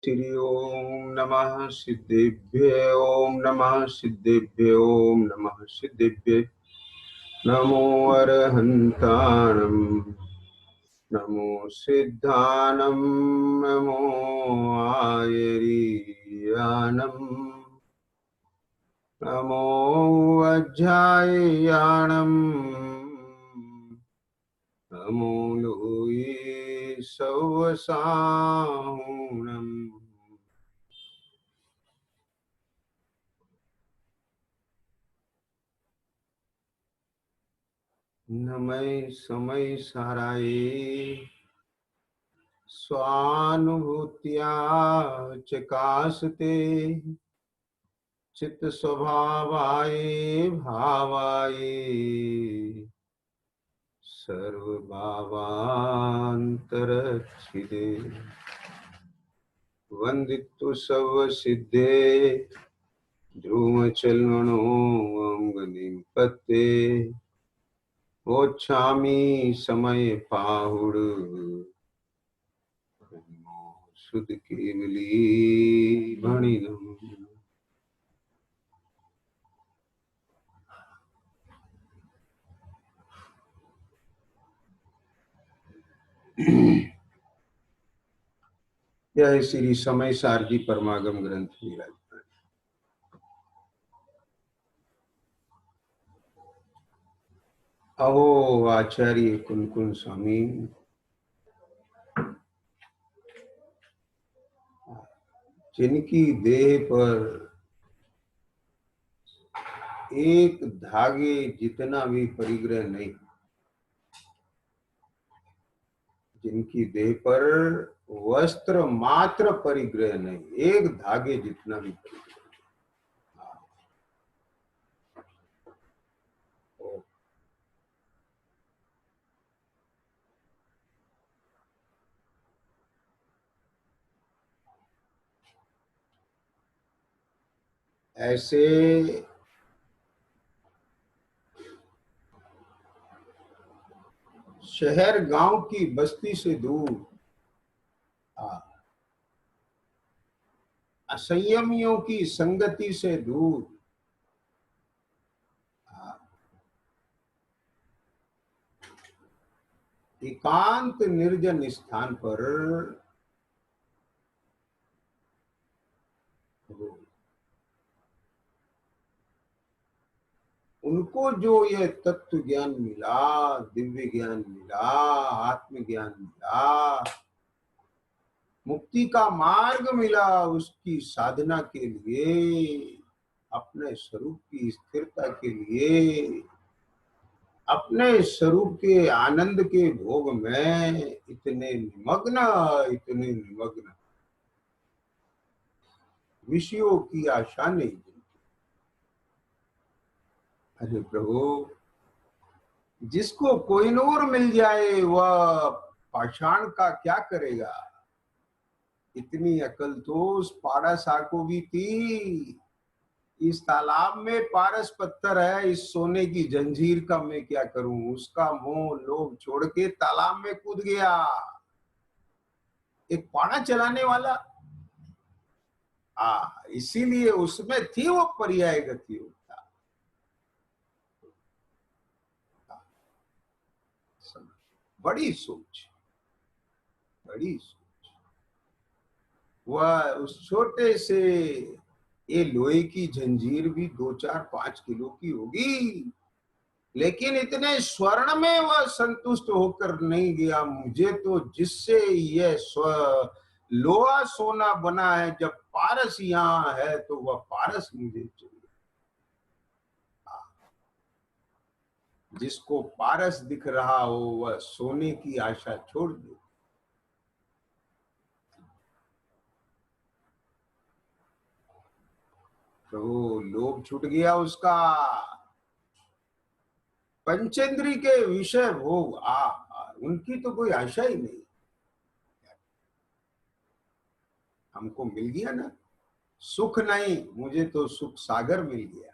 श्री ओम नमः सिद्धेभ्य ओम नमः सिद्धेभ्य ओम नमः सिद्धेभ्य नमो अरहन्ताणं नमो सिद्धानं नमो आयरीयानं नमो वज्रायाणं नमो लोये सवसाहुणम् नमः समय साराये स्वानुभूत्या चकासते चित्त स्वभावाय भावाय सर्वभावान्तरच्छिदे वन्दितु सब सिद्धे ध्रुव चलमनो अंगनिम पत्ते ओछामी समय पाहुड़ शुद्ध केवली भणिगम। यह श्री समय सारजी परमागम ग्रंथ विराजमान। अहो आचार्य कुनकुन स्वामी जिनकी देह पर एक धागे जितना भी परिग्रह नहीं, जिनकी देह पर वस्त्र मात्र परिग्रह नहीं, एक धागे जितना भी परिग्रह। ऐसे शहर गांव की बस्ती से दूर असंयमियों की संगति से दूर एकांत निर्जन स्थान पर उनको जो यह तत्व ज्ञान मिला, दिव्य ज्ञान मिला, आत्म ज्ञान मिला, मुक्ति का मार्ग मिला, उसकी साधना के लिए, अपने स्वरूप की स्थिरता के लिए, अपने स्वरूप के आनंद के भोग में इतने निमग्न विषयों की आशा नहीं। अरे प्रभु, जिसको कोहिनूर मिल जाए वह पाषाण का क्या करेगा? इतनी अकल तो उस पारसा को भी थी। इस तालाब में पारस पत्थर है, इस सोने की जंजीर का मैं क्या करूं? उसका मोह लोभ छोड़ के तालाब में कूद गया। एक पाड़ा चलाने वाला, इसीलिए उसमें थी वो पर्याय गति होता। बड़ी सोच, बड़ी सोच। वह उस छोटे से, ये लोहे की जंजीर भी 2-4-5 किलो की होगी, लेकिन इतने स्वर्ण में वह संतुष्ट होकर नहीं गया। मुझे तो जिससे यह लोहा सोना बना है, जब पारस यहाँ है तो वह पारस मुझे चाहिए। जिसको पारस दिख रहा हो वह सोने की आशा छोड़ दे। तो लोभ छूट गया उसका। पंचेंद्री के विषय भोग उनकी तो कोई आशा ही नहीं। हमको मिल गया ना सुख, नहीं मुझे तो सुख सागर मिल गया।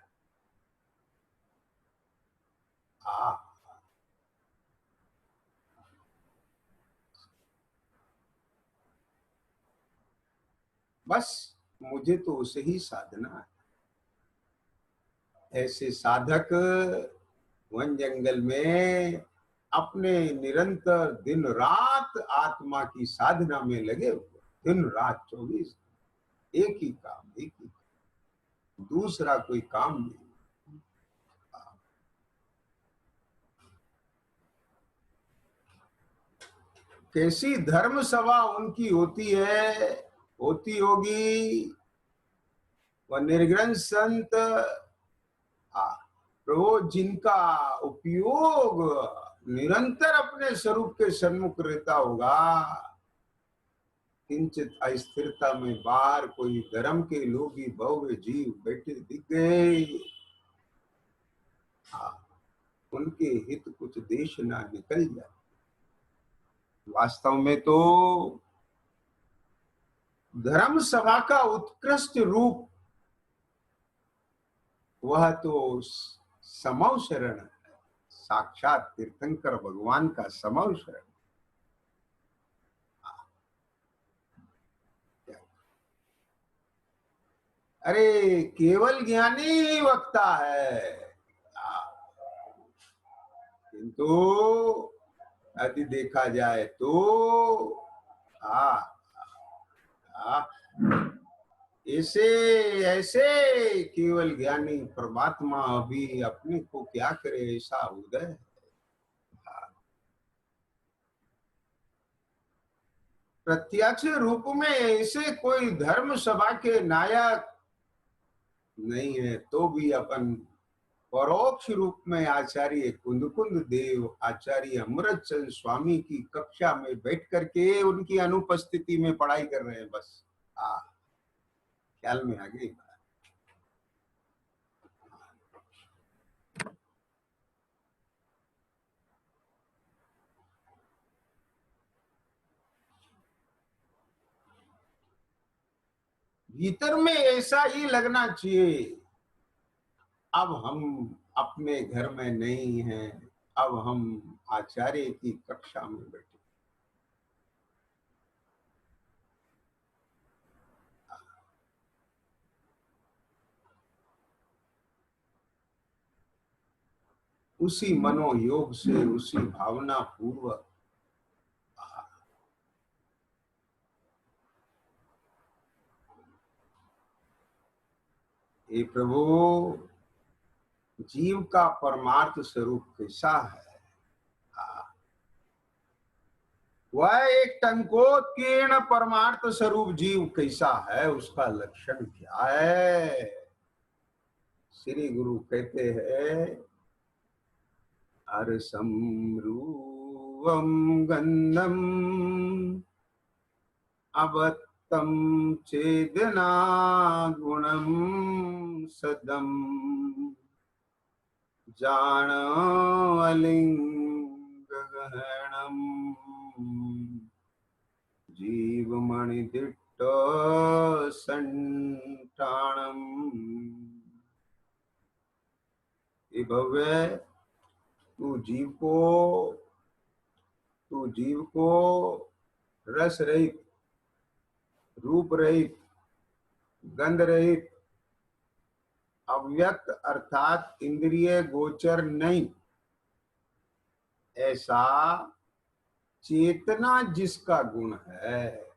बस मुझे तो उसे ही साधना है। ऐसे साधक वन जंगल में अपने निरंतर दिन रात आत्मा की साधना में लगे हुए, दिन रात 24, एक ही काम, एक ही काम, दूसरा कोई काम नहीं। कैसी धर्म सभा उनकी होती है, होती होगी। वह निर्ग्रंथ संत प्रभु जिनका उपयोग निरंतर अपने स्वरूप के सन्मुख रहता होगा, किंचित अस्थिरता में बाहर कोई धर्म के लोग ही भव्य जीव बैठे दिख गए, उनके हित कुछ देश ना निकल जाए। वास्तव में तो धर्म सभा का उत्कृष्ट रूप वह तो समव शरण है, साक्षात तीर्थंकर भगवान का समव शरण। अरे केवल ज्ञानी ही वक्ता है, किंतु यदि देखा जाए तो ऐसे ऐसे केवल ज्ञानी परमात्मा अभी अपने को क्या करे ऐसा उदय। प्रत्यक्ष रूप में ऐसे कोई धर्म सभा के नायक नहीं है, तो भी अपन परोक्ष रूप में आचार्य कुंद देव, आचार्य अमृतचंद स्वामी की कक्षा में बैठ करके उनकी अनुपस्थिति में पढ़ाई कर रहे हैं। बस ख्याल में आ गई बात। भीतर में ऐसा ही लगना चाहिए, अब हम अपने घर में नहीं हैं, अब हम आचार्य की कक्षा में बैठे। उसी मनोयोग से, उसी भावना पूर्वक हे प्रभु, जीव का परमार्थ स्वरूप कैसा है? वह एक टंकोत्कीर्ण परमार्थ स्वरूप जीव कैसा है, उसका लक्षण क्या है? श्री गुरु कहते हैं, अरसम रूपम गंधम अवत्तम चेदना गुणम सदम जान अलिंग गहनम जीवमणि दिट्ट संटाणम। ये भव्य तू जीव को रस रहित, रूप रहित, गंध रहित, अव्यक्त अर्थात इंद्रिय गोचर नहीं, ऐसा चेतना जिसका गुण है,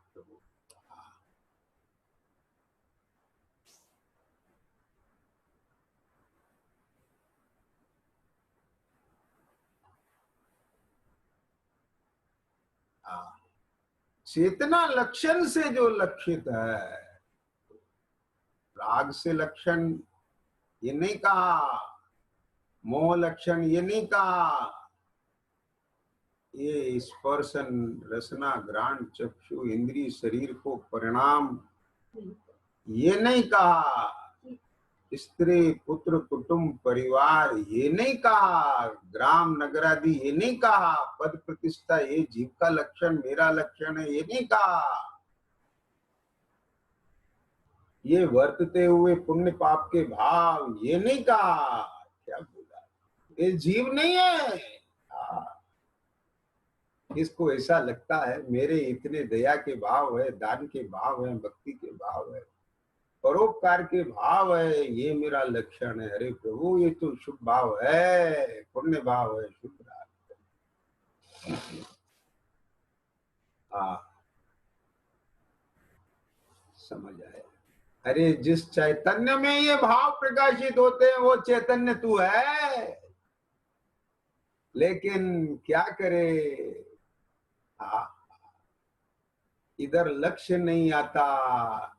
चेतना लक्षण से जो लक्षित है, राग से लक्षण ये नहीं कहा, मोह लक्षण ये नहीं कहा, ये स्पर्शन रसना घ्राण चक्षु इंद्रिय शरीर को परिणाम ये नहीं कहा, स्त्री पुत्र कुटुंब परिवार ये नहीं कहा, ग्राम नगर आदि ये नहीं कहा, पद प्रतिष्ठा ये जीव का लक्षण मेरा लक्षण है ये नहीं कहा, ये वर्तते हुए पुण्य पाप के भाव ये नहीं कहा। क्या बोला? ये जीव नहीं है। इसको ऐसा लगता है मेरे इतने दया के भाव है, दान के भाव है, भक्ति के भाव है, परोपकार के भाव है, ये मेरा लक्षण है। अरे प्रभु, ये तो शुभ भाव है, पुण्य भाव है, शुभ भाव। हाँ, समझ आया। अरे जिस चैतन्य में ये भाव प्रकाशित होते हैं वो चैतन्य तू है, लेकिन क्या करे, हाँ, इधर लक्ष्य नहीं आता।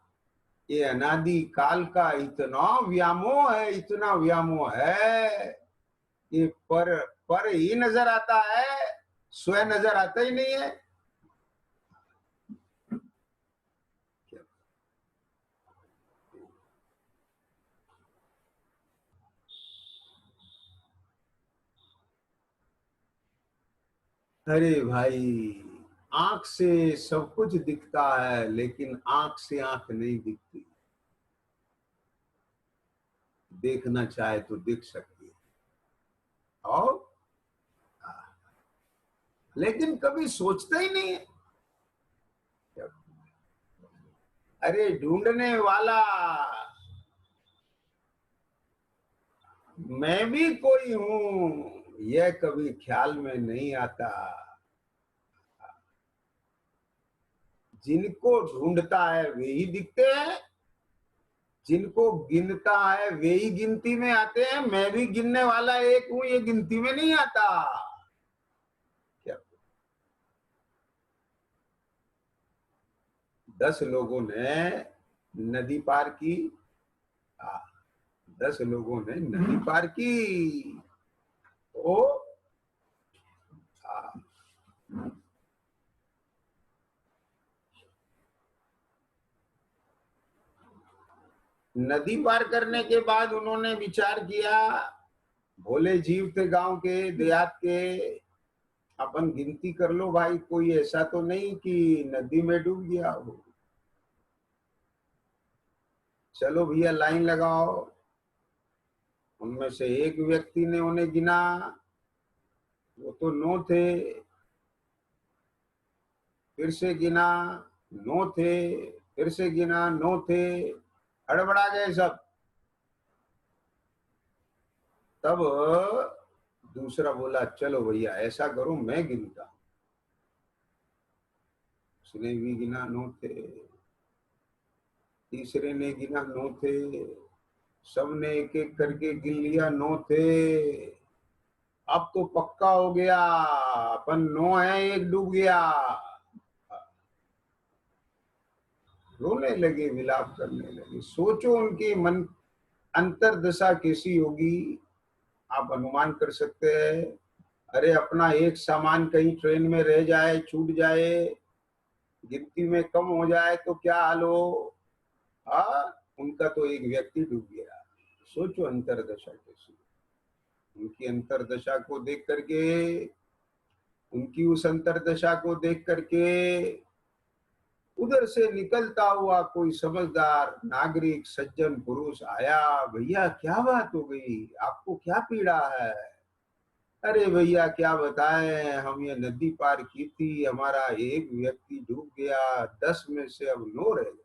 ये अनादि काल का इतना व्यामोह है, इतना व्यामोह है, ये पर ही नजर आता है, स्वयं नजर आता ही नहीं है। अरे भाई, आंख से सब कुछ दिखता है, लेकिन आंख से आंख नहीं दिखती। देखना चाहे तो देख सकती है, और लेकिन कभी सोचता ही नहीं है। अरे ढूंढने वाला मैं भी कोई हूं, यह कभी ख्याल में नहीं आता। जिनको ढूंढता है वे ही दिखते हैं, जिनको गिनता है वे ही गिनती में आते हैं। मैं भी गिनने वाला एक हूं, ये गिनती में नहीं आता। क्या 10 लोगों ने नदी पार की, 10 लोगों ने नदी पार की, तो नदी पार करने के बाद उन्होंने विचार किया, भोले जीव थे गांव के, देहात के, अपन गिनती कर लो भाई, कोई ऐसा तो नहीं कि नदी में डूब गया हो। चलो भैया लाइन लगाओ। उनमें से एक व्यक्ति ने उन्हें गिना, वो तो 9 थे। फिर से गिना, 9 थे। फिर से गिना, 9 थे। हड़बड़ा गए सब। तब दूसरा बोला, चलो भैया ऐसा करो, मैं गिनता हूं। उसने भी गिना, 9 थे। तीसरे ने गिना, 9 थे। सबने एक एक करके गिन लिया, 9 थे। अब तो पक्का हो गया, अपन 9 है, एक डूब गया। रोने लगे, विलाप करने लगे। सोचो उनकी मन अंतरदशा कैसी होगी, आप अनुमान कर सकते हैं। अरे अपना एक सामान कहीं ट्रेन में रह जाए, छूट जाए, गिनती में कम हो जाए तो क्या हाल हो। हाँ, उनका तो एक व्यक्ति डूब गया। सोचो अंतरदशा कैसी। उनकी अंतरदशा को देख करके, उनकी उस अंतरदशा को देख करके उधर से निकलता हुआ कोई समझदार नागरिक सज्जन पुरुष आया। भैया क्या बात हो गई, आपको क्या पीड़ा है। अरे भैया क्या बताएं, हम ये नदी पार की थी, हमारा एक व्यक्ति डूब गया, 10 में से अब 9 रह गए।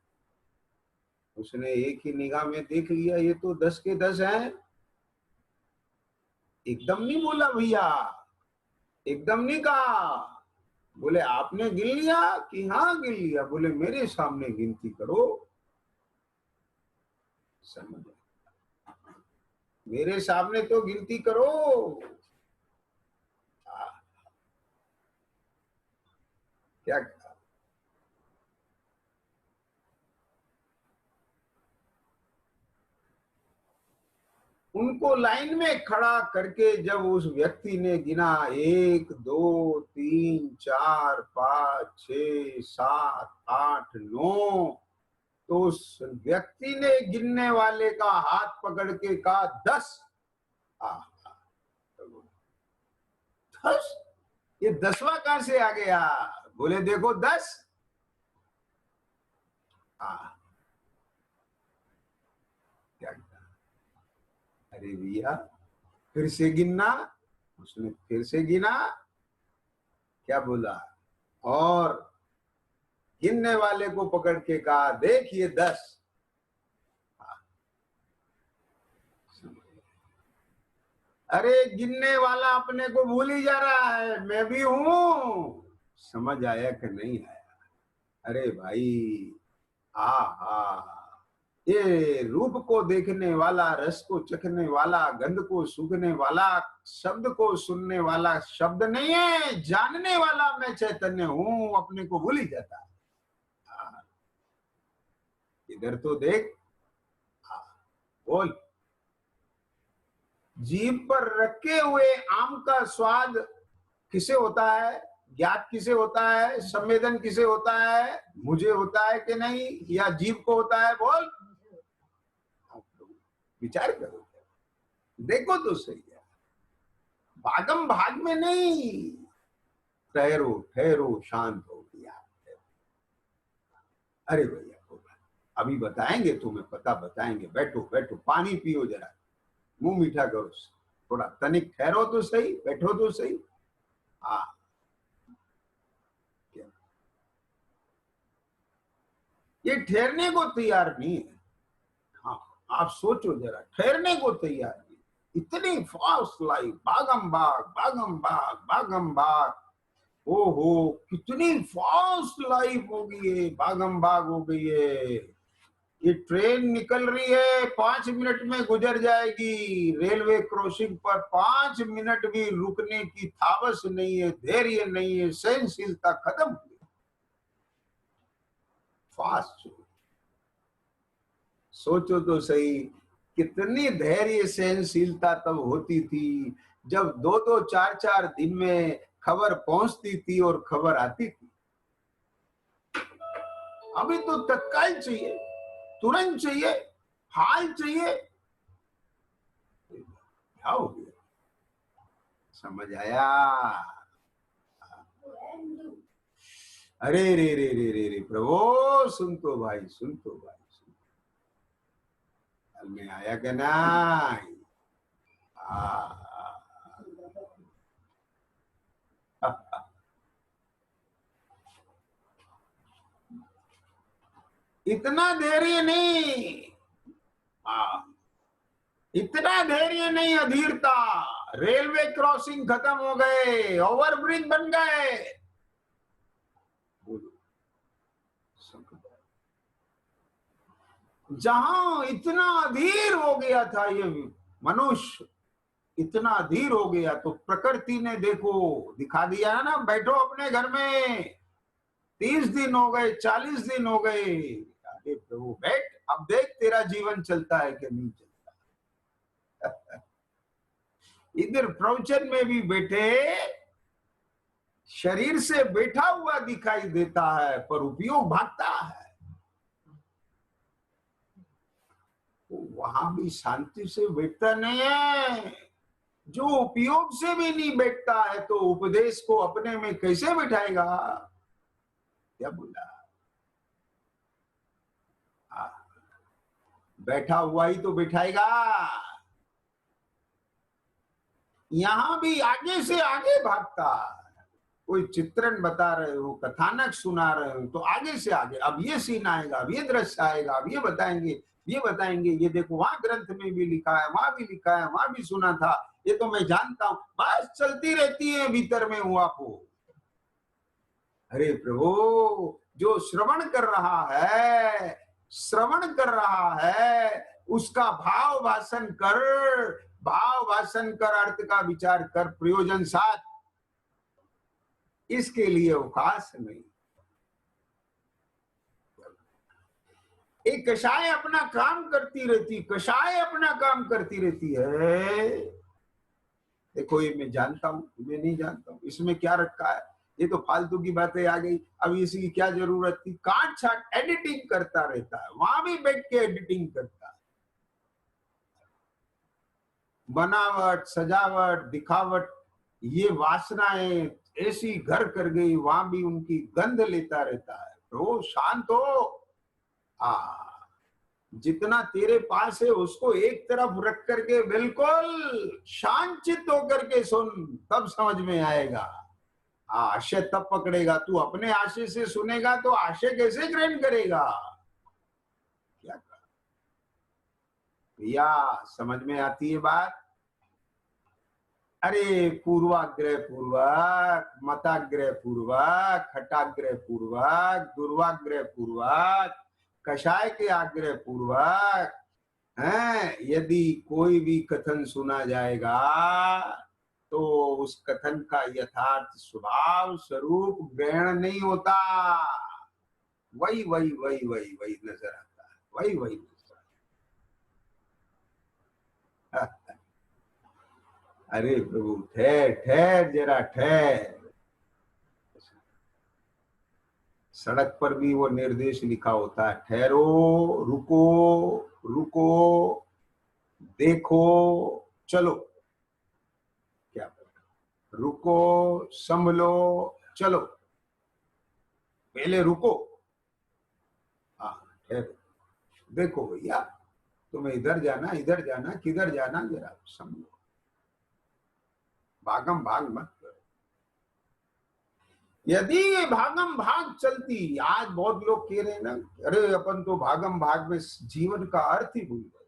उसने एक ही निगाह में देख लिया, ये तो 10 के 10 हैं। एकदम नहीं बोला भैया, एकदम नहीं कहा। बोले आपने गिन लिया कि हाँ गिन लिया। बोले मेरे सामने गिनती करो। समझ, मेरे सामने तो गिनती करो। क्या, उनको लाइन में खड़ा करके जब उस व्यक्ति ने गिना, 1 2 3 4 5 6 7 8 9, तो उस व्यक्ति ने गिनने वाले का हाथ पकड़ के कहा 10। 10, ये 10वां कहां से आ गया। बोले देखो 10। क्या, अरे भैया फिर से गिनना। उसने फिर से गिना, क्या बोला? और गिनने वाले को पकड़ के कहा, देखिए 10। अरे गिनने वाला अपने को भूल ही जा रहा है, मैं भी हूं। समझ आया कि नहीं आया? अरे भाई, हा, ये रूप को देखने वाला, रस को चखने वाला, गंध को सूंघने वाला, शब्द को सुनने वाला शब्द नहीं है, जानने वाला मैं चैतन्य हूं, अपने को भूल ही जाता है। इधर तो देख, बोल। जीभ पर रखे हुए आम का स्वाद किसे होता है? ज्ञात किसे होता है? संवेदन किसे होता है? मुझे होता है कि नहीं, या जीभ को होता है? बोल, विचार करो, देखो तो सही है। भागम भाग में नहीं, ठहरो ठहरो, शांत हो गया। अरे भैया, अभी बताएंगे तुम्हें, पता बताएंगे। बैठो बैठो, पानी पियो जरा, मुंह मीठा करो, थोड़ा तनिक ठहरो तो सही, बैठो तो सही। हाँ, ये ठहरने को तैयार नहीं है। हाँ, आप सोचो जरा, ठहरने को तैयार नहीं। इतनी फास्ट लाइफ, भागम भाग भागम भाग भागम भाग। ओहो, कितनी फास्ट लाइफ हो गई है, भागम भाग हो गई है। ये ट्रेन निकल रही है, 5 मिनट में गुजर जाएगी। रेलवे क्रॉसिंग पर 5 मिनट भी रुकने की थावस नहीं है, धैर्य नहीं है, सहनशीलता खत्म हो गई। फास्ट। सोचो तो सही, कितनी धैर्य सहनशीलता तब होती थी जब 2-2 4-4 दिन में खबर पहुंचती थी और खबर आती थी। अभी तो तत्काल चाहिए, तुरंत चाहिए, हाल चाहिए। क्या हो गया? समझ आया? अरे रे रे रे रे रे प्रभु, सुन तो भाई, सुन तो भाई, सुन। में आया कि नहीं? इतना धैर्य नहीं, इतना धैर्य नहीं, अधीरता। रेलवे क्रॉसिंग खत्म हो गए, ओवरब्रिज बन गए। जहां इतना अधीर हो गया था ये मनुष्य, इतना अधीर हो गया, तो प्रकृति ने देखो दिखा दिया है ना। बैठो अपने घर में, 30 दिन हो गए, 40 दिन हो गए। अरे प्रभु बैठ, अब देख तेरा जीवन चलता है कि नहीं चलता। इधर प्रवचन में भी बैठे, शरीर से बैठा हुआ दिखाई देता है, पर उपयोग भागता है। वहां भी शांति से बैठता नहीं है। जो उपयोग से भी नहीं बैठता है, तो उपदेश को अपने में कैसे बैठाएगा? क्या बोला? बैठा हुआ ही तो बैठाएगा। यहां भी आगे से आगे भागता है। कोई चित्रण बता रहे हो, कथानक सुना रहे हो, तो आगे से आगे, अब ये सीन आएगा, अब ये दृश्य आएगा, अब ये बताएंगे, ये बताएंगे, ये देखो वहां ग्रंथ में भी लिखा है, वहां भी लिखा है, वहां भी सुना था, ये तो मैं जानता हूं। बस चलती रहती है भीतर में हुआ को। अरे प्रभु, जो श्रवण कर रहा है, श्रवण कर रहा है, उसका भाव भाषण कर, भाव भाषण कर, अर्थ का विचार कर, प्रयोजन साथ। इसके लिए अवकाश नहीं। एक कषाय अपना काम करती रहती, कषाय अपना काम करती रहती है। देखो ये मैं जानता हूं, मैं नहीं जानता हूं, इसमें क्या रखा है, ये तो फालतू की बातें आ गई, अब इसकी क्या जरूरत थी। काट छाट एडिटिंग करता रहता है, वहां भी बैठ के एडिटिंग करता है। बनावट, सजावट, दिखावट, ये वासनाएं ऐसी घर कर गई, वहां भी उनकी गंध लेता रहता है। तो शांत हो। जितना तेरे पास है उसको एक तरफ रख करके बिल्कुल शांत चित्त होकर के सुन, तब समझ में आएगा। आशय तब पकड़ेगा, तू अपने आशय से सुनेगा तो आशय कैसे ग्रहण करेगा? क्या भैया, समझ में आती है बात? अरे पूर्वाग्रह पूर्वक, मताग्रह पूर्वक, हटाग्रह पूर्वक, दुर्वाग्रह पूर्वक, कषाय के आग्रह पूर्वक है यदि कोई भी कथन सुना जाएगा तो उस कथन का यथार्थ स्वभाव स्वरूप ग्रहण नहीं होता। वही वही वही वही वही नजर आता है, वही वही नजर आता है। अरे प्रभु ठहर ठहर जरा ठहर। सड़क पर भी वो निर्देश लिखा होता है, ठहरो, रुको, रुको, देखो, चलो। क्या रुको, संभलो, चलो। पहले रुको, हाँ ठहरो, देखो भैया, तुम्हें इधर जाना, किधर जाना, जरा समझो, भागम भाग मत करो। यदि ये भागम भाग चलती, आज बहुत लोग कह रहे हैं ना, अरे अपन तो भागम भाग में जीवन का अर्थ ही भूल गए।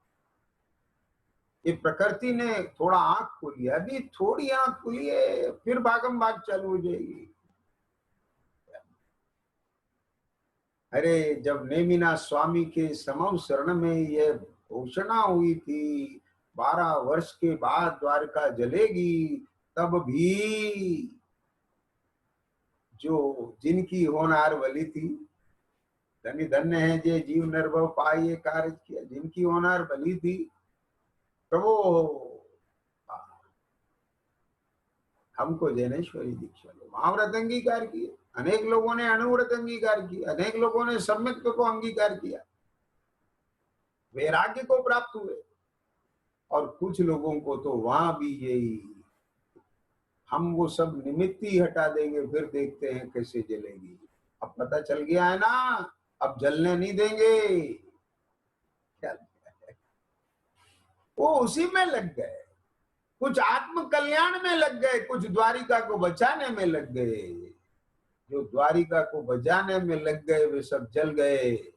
ये प्रकृति ने थोड़ा आंख खोली, अभी थोड़ी आंख खुली है, फिर भागम भाग चालू हो जाएगी। अरे जब नेमिना स्वामी के समव शरण में यह घोषणा हुई थी 12 वर्ष के बाद द्वारका जलेगी, तब भी जो जिनकी होनार बली थी, धन्य धन्य है जे जीव निर्भव पाइए कार्य किया, जिनकी होनार बली थी प्रभु हमको जैनेश्वरी दीक्षा लो, महाव्रत अंगीकार किए, अनेक लोगों ने अणुव्रत अंगीकार किया, अनेक लोगों ने सम्यक को अंगीकार किया, वैराग्य को प्राप्त हुए, और कुछ लोगों को तो वहां भी यही, हम वो सब निमित्त ही हटा देंगे, फिर देखते हैं कैसे जलेगी। अब पता चल गया है ना, अब जलने नहीं देंगे। क्या वो उसी में लग गए, कुछ आत्म कल्याण में लग गए, कुछ द्वारिका को बचाने में लग गए। जो द्वारिका को बचाने में लग गए वे सब जल गए,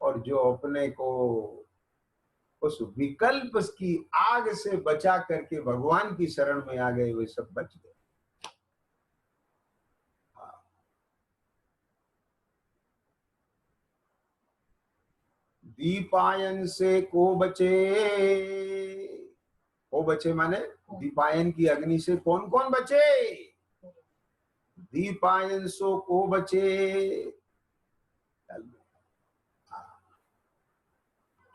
और जो अपने को उस विकल्प की आग से बचा करके भगवान की शरण में आ गए वे सब बच गए। दीपायन से को बचे, को बचे माने दीपायन की अग्नि से कौन कौन बचे? दीपायन सो को बचे,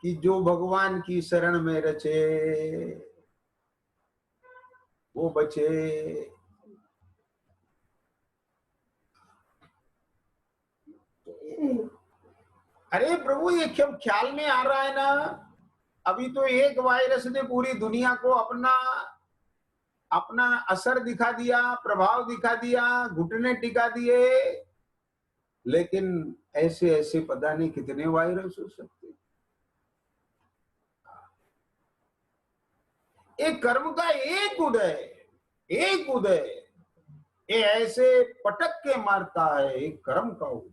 कि जो भगवान की शरण में रचे वो बचे। अरे प्रभु ये क्यों ख्याल में आ रहा है ना, अभी तो एक वायरस ने पूरी दुनिया को अपना अपना असर दिखा दिया, प्रभाव दिखा दिया, घुटने टिका दिए, लेकिन ऐसे ऐसे पता नहीं कितने वायरस हो सकते। एक कर्म का एक उदय ये ऐसे पटक के मारता है, एक कर्म का उदय।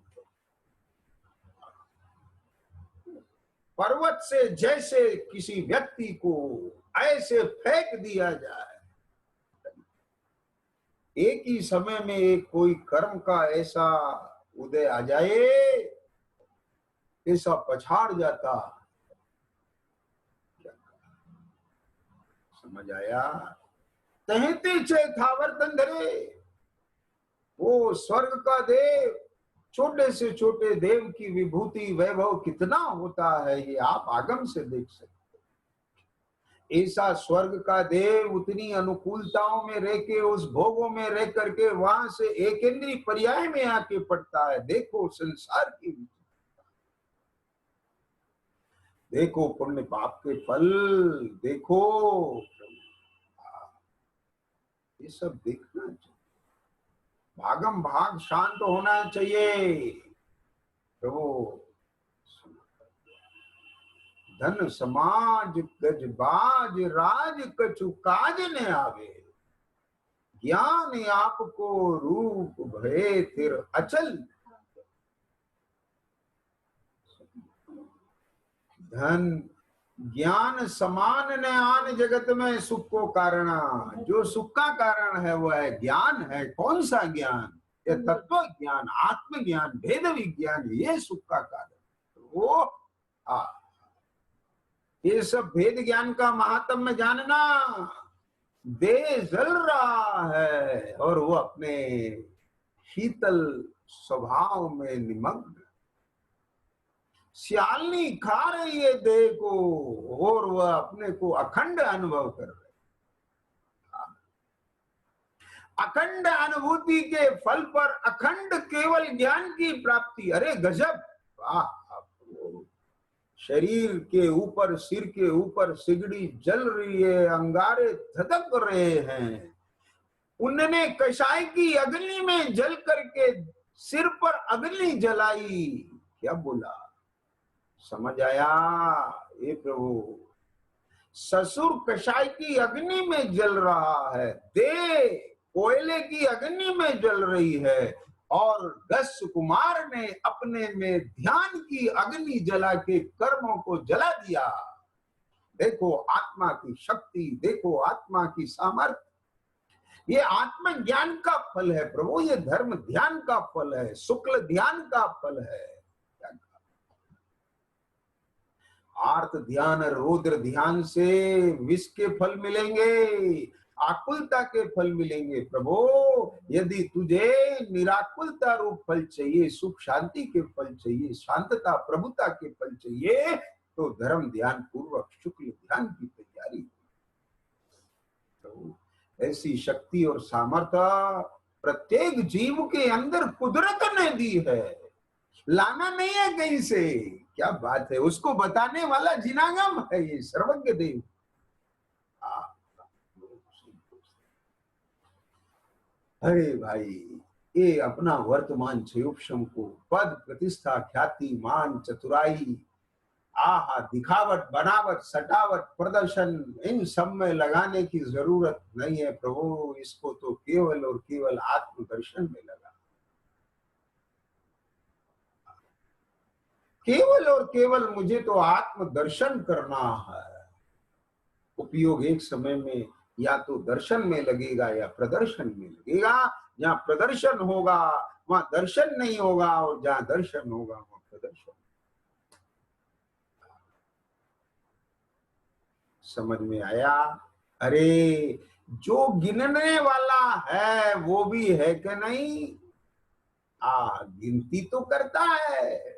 पर्वत से जैसे किसी व्यक्ति को ऐसे फेंक दिया जाए, एक ही समय में एक कोई कर्म का ऐसा उदय आ जाए, ऐसा पछाड़ जाता। समझ आया? तहते चे थावर धरे, वो स्वर्ग का देव, छोटे से छोटे देव की विभूति वैभव कितना होता है ये आप आगम से देख सकते। ऐसा स्वर्ग का देव उतनी अनुकूलताओं में रह के, उस भोगों में रह करके वहां से एक इंद्रिय पर्याय में आके पड़ता है। देखो संसार की, देखो पुण्य पाप के फल, देखो ये सब देखना चाहिए। भागम भाग शांत होना चाहिए प्रभु। धन समाज गजबाज राज कछु काज ने आवे, ज्ञान आपको रूप भये फिर अचल। धन ज्ञान समान न आन जगत में सुख को कारण। जो सुख का कारण है वो है ज्ञान है। कौन सा ज्ञान? ये तत्व ज्ञान, आत्मज्ञान, भेद विज्ञान, ये सुख का कारण। वो ये सब भेद ज्ञान का महात्म्य जानना। देह जल रहा है और वो अपने शीतल स्वभाव में निमग्न। सियालनी खा रही है देह को और वह अपने को अखंड अनुभव कर रहे। अखंड अनुभूति के फल पर अखंड केवल ज्ञान की प्राप्ति। अरे गजब! वाह! शरीर के ऊपर, सिर के ऊपर सिगड़ी जल रही है, अंगारे धधक रहे हैं। उन्होंने कषाय की अग्नि में जल करके सिर पर अग्नि जलाई। क्या बोला? समझ आया? ये प्रभु, ससुर कषाय की अग्नि में जल रहा है, देह कोयले की अग्नि में जल रही है, और दस कुमार ने अपने में ध्यान की अग्नि जला के कर्मों को जला दिया। देखो आत्मा की शक्ति, देखो आत्मा की सामर्थ्य। ये आत्मज्ञान का फल है प्रभु, ये धर्म ध्यान का फल है, शुक्ल ध्यान का फल है। आर्त ध्यान, रौद्र ध्यान से विष के फल मिलेंगे, आकुलता के फल मिलेंगे। प्रभु यदि तुझे निराकुलता रूप फल चाहिए, सुख शांति के फल चाहिए, शांतता प्रभुता के फल चाहिए, तो धर्म ध्यान पूर्वक शुक्ल ध्यान की तैयारी। तो ऐसी शक्ति और सामर्थ्य प्रत्येक जीव के अंदर कुदरत ने दी है, लाना नहीं है कहीं से। क्या बात है! उसको बताने वाला जिनागम है ये सर्वज्ञ देव। अरे भाई, ये अपना वर्तमान क्षयोक्षम को पद, प्रतिष्ठा, ख्याति, मान, चतुराई, आहा, दिखावट, बनावट, सटावट, प्रदर्शन, इन सब में लगाने की जरूरत नहीं है प्रभु। इसको तो केवल और केवल आत्मदर्शन में लगा। केवल और केवल मुझे तो आत्मदर्शन करना है। उपयोग एक समय में या तो दर्शन में लगेगा या प्रदर्शन में लगेगा। जहां प्रदर्शन होगा वहां दर्शन नहीं होगा, और जहां दर्शन होगा वहां प्रदर्शन। समझ में आया? अरे जो गिनने वाला है वो भी है कि नहीं? गिनती तो करता है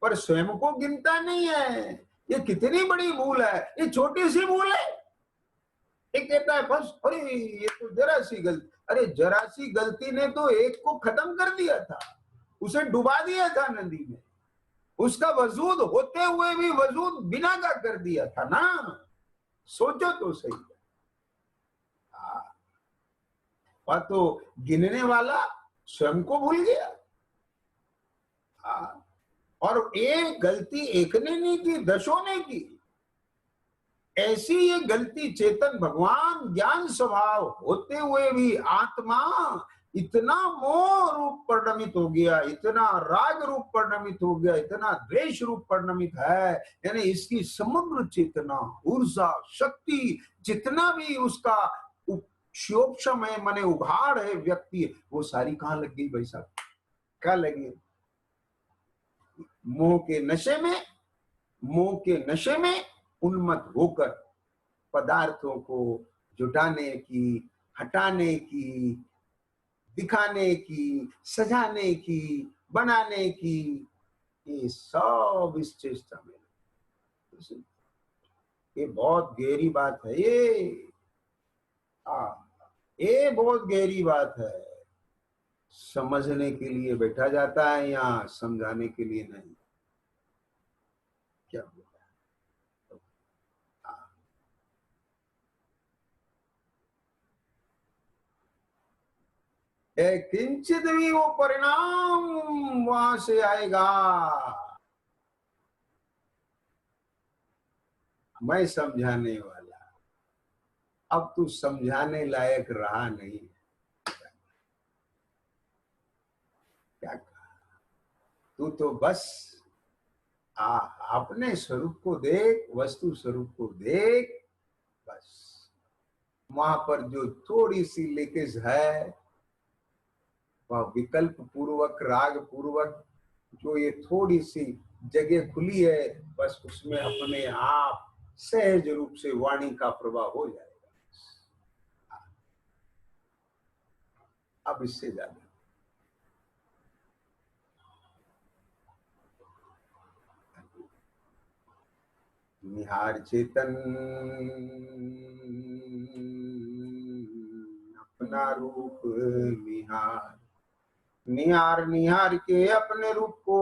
पर स्वयं को गिनता नहीं है। ये कितनी बड़ी भूल है, ये छोटी सी भूल है। एक कहता है बस, अरे ये तो जरा सी गलती। अरे जरा सी गलती ने तो एक को खत्म कर दिया था, उसे डुबा दिया था नदी में। उसका वजूद होते हुए भी वजूद बिना का कर दिया था ना। सोचो तो सही। तो गिनने वाला स्वयं को भूल गया। और एक गलती एक ने नहीं की, दसों ने की। ऐसी ये गलती चेतन भगवान ज्ञान स्वभाव होते हुए भी आत्मा इतना मोह रूप परिणमित हो गया, इतना राग रूप परिणमित हो गया, इतना द्वेष रूप परिणमित है। यानी इसकी समग्र चेतना, ऊर्जा, शक्ति, जितना भी उसका क्षोभम है, मने उघाड़ है व्यक्ति, वो सारी कहां लग गई भाई साहब? क्या लगी? मोह के नशे में, मोह के नशे में उन्मत्त होकर पदार्थों को जुटाने की, हटाने की, दिखाने की, सजाने की, बनाने की, ये सब इस चेष्टा में। ये बहुत गहरी बात है ये बहुत गहरी बात है। समझने के लिए बैठा जाता है, यहाँ समझाने के लिए नहीं। क्या बोला? किंचित भी वो परिणाम वहां से आएगा। मैं समझाने वाला, अब तू समझाने लायक रहा नहीं। क्या कहा? तू तो बस अपने स्वरूप को देख, वस्तु स्वरूप को देख, बस। वहां पर जो थोड़ी सी लीकेज है, वह विकल्प पूर्वक, राग पूर्वक जो ये थोड़ी सी जगह खुली है, बस उसमें अपने आप सहज रूप से वाणी का प्रवाह हो जाएगा। अब इससे ज्यादा निहार चेतन अपना रूप निहार, निहार निहार के अपने रूप को,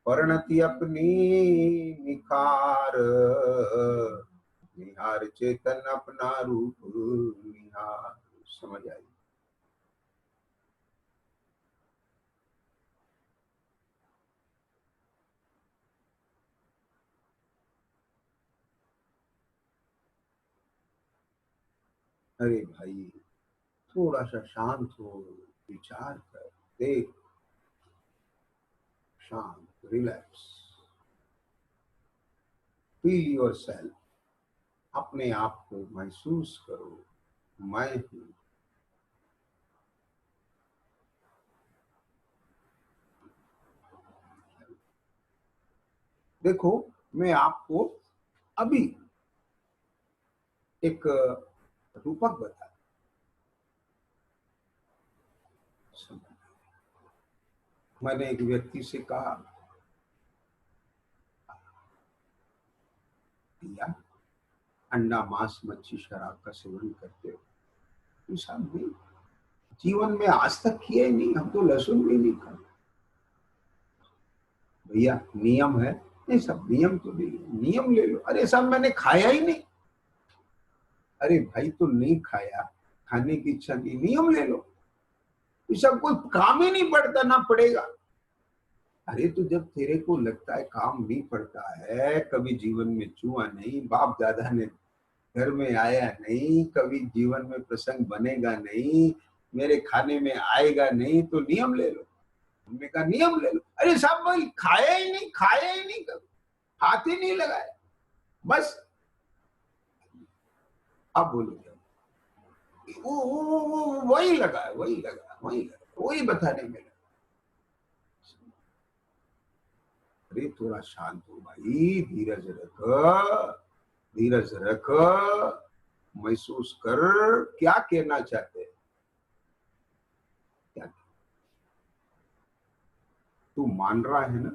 परिणति अपनी निखार, निहार चेतन अपना रूप निहार। समझ आई? अरे भाई थोड़ा सा शांत हो, विचार कर, देख, शांत, रिलैक्स, फील योर सेल्फ, अपने आप को महसूस करो, मैं हूं। देखो मैं आपको अभी एक रूपक बता, मैंने एक व्यक्ति से कहा, भैया अंडा मांस मच्छी शराब का सेवन करते हो? साहब नहीं, जीवन में आज तक किया ही नहीं, हम तो लहसुन भी नहीं खाते। भैया नियम है? नहीं सब नियम तो नहीं, नियम ले लो। अरे साहब मैंने खाया ही नहीं। अरे भाई तो नहीं खाया, खाने की इच्छा नहीं, नियम ले लो। ये सब कोई काम ही नहीं पड़ता, ना पड़ेगा। अरे तो जब तेरे को लगता है काम नहीं पड़ता है, कभी जीवन में छुआ नहीं, बाप दादा ने घर में आया नहीं, कभी जीवन में प्रसंग बनेगा नहीं, मेरे खाने में आएगा नहीं, तो नियम ले लो। हमने कहा नियम ले लो। अरे साहब भाई खाया ही नहीं, खाया ही नहीं, कभी हाथ ही नहीं लगाया, बस। अब बोलो वो वही लगा है, वही लगा, वही लगा, वही बताने में लगा। अरे थोड़ा शांत हो भाई, धीरज रख, धीरज रख, महसूस कर क्या कहना चाहते हैं। क्या तू मान रहा है ना,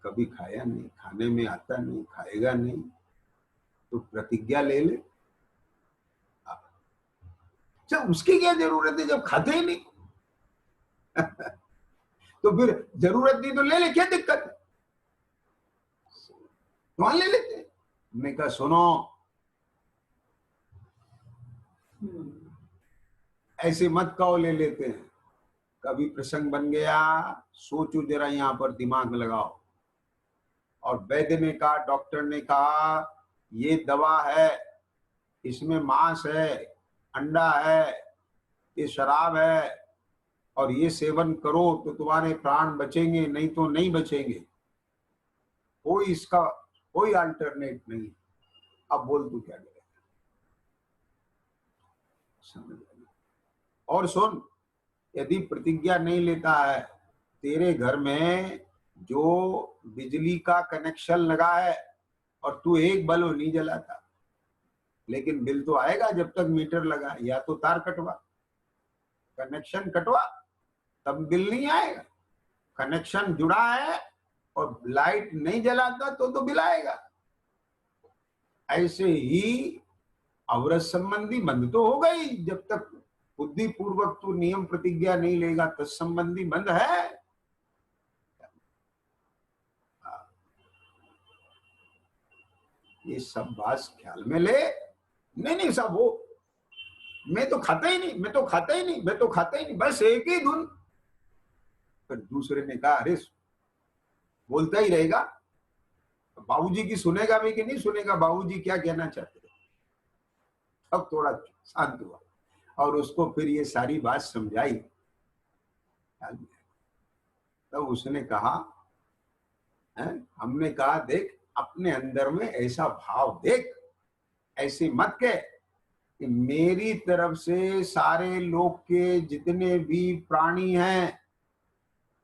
कभी खाया नहीं, खाने में आता नहीं, खाएगा नहीं, तो प्रतिज्ञा ले ले। जब उसकी क्या जरूरत है जब खाते ही नहीं? तो फिर जरूरत नहीं तो ले ले, क्या दिक्कत है? वहां ले लेते हैं। हमने कहा सुनो, ऐसे मत कहो ले लेते हैं। कभी प्रसंग बन गया, सोचो जरा, यहाँ पर दिमाग लगाओ। और वैद्य ने कहा, डॉक्टर ने कहा ये दवा है, इसमें मांस है, अंडा है, ये शराब है, और ये सेवन करो तो तुम्हारे प्राण बचेंगे, नहीं तो नहीं बचेंगे। कोई इसका कोई अल्टरनेट नहीं। अब बोल तू क्या करेगा? और सुन, यदि प्रतिज्ञा नहीं लेता है, तेरे घर में जो बिजली का कनेक्शन लगा है और तू एक बल्ब नहीं जलाता, लेकिन बिल तो आएगा जब तक मीटर लगा। या तो तार कटवा, कनेक्शन कटवा, तब बिल नहीं आएगा। कनेक्शन जुड़ा है और लाइट नहीं जलाता तो बिल आएगा। ऐसे ही अवरस संबंधी बंद तो होगा ही, जब तक बुद्धि पूर्वक तू नियम प्रतिज्ञा नहीं लेगा, तत्संबंधी बंद है। ये सब बात ख्याल में ले। नहीं नहीं साहब, वो मैं तो खाता ही नहीं, मैं तो खाता ही नहीं, मैं तो खाता ही नहीं, बस एक ही धुन। फिर दूसरे ने कहा, अरे बोलता ही रहेगा, बाबूजी की सुनेगा भी कि नहीं सुनेगा, बाबूजी क्या कहना चाहते हैं। तब थोड़ा शांत हुआ और उसको फिर ये सारी बात समझाई। तब उसने कहा, हमने कहा देख अपने अंदर में ऐसा भाव देख, ऐसे मत कह कि मेरी तरफ से सारे लोग के जितने भी प्राणी हैं,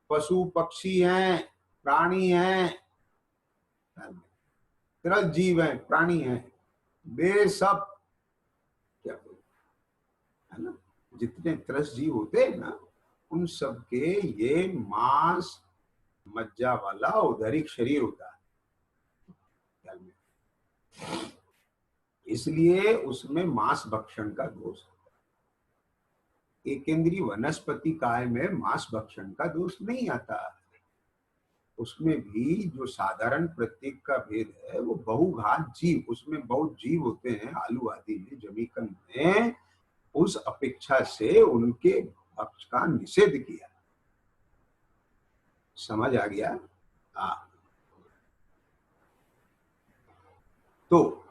पशु पक्षी हैं, प्राणी हैं, त्रस्त जीव हैं, प्राणी हैं, वे सब क्या है ना, जितने त्रस्त जीव होते हैं ना, उन सब के ये मांस मज्जा वाला उदरिक शरीर होता है, इसलिए उसमें मांस भक्षण का दोष है। एकेंद्रीय वनस्पति काय में मांस भक्षण का दोष नहीं आता। उसमें भी जो साधारण प्रत्येक का भेद है वो बहुघात जीव, उसमें बहुत जीव होते हैं आलू आदि में, जमीकंद में, उस अपेक्षा से उनके भक्ष का निषेध किया। समझ आ गया? तो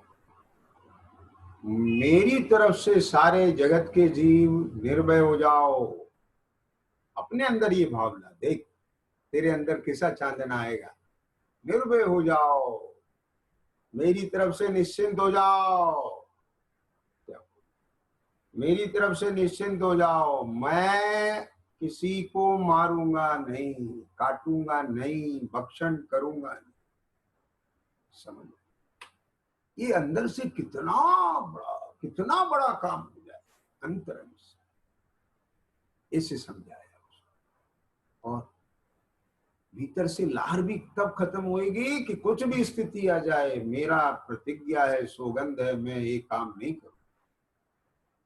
मेरी तरफ से सारे जगत के जीव निर्भय हो जाओ, अपने अंदर ये भाव ला, देख तेरे अंदर कैसा चांदना आएगा। निर्भय हो जाओ, मेरी तरफ से निश्चिंत हो जाओ, मेरी तरफ से निश्चिंत हो जाओ, मैं किसी को मारूंगा नहीं, काटूंगा नहीं, भक्षण करूंगा नहीं। समझ, ये अंदर से कितना बड़ा काम हो जाए अंतरंग से, इसे समझाया उसको। और भीतर से लहर भी तब खत्म होएगी कि कुछ भी स्थिति आ जाए, मेरा प्रतिज्ञा है, सौगंध है, मैं ये काम नहीं करूं।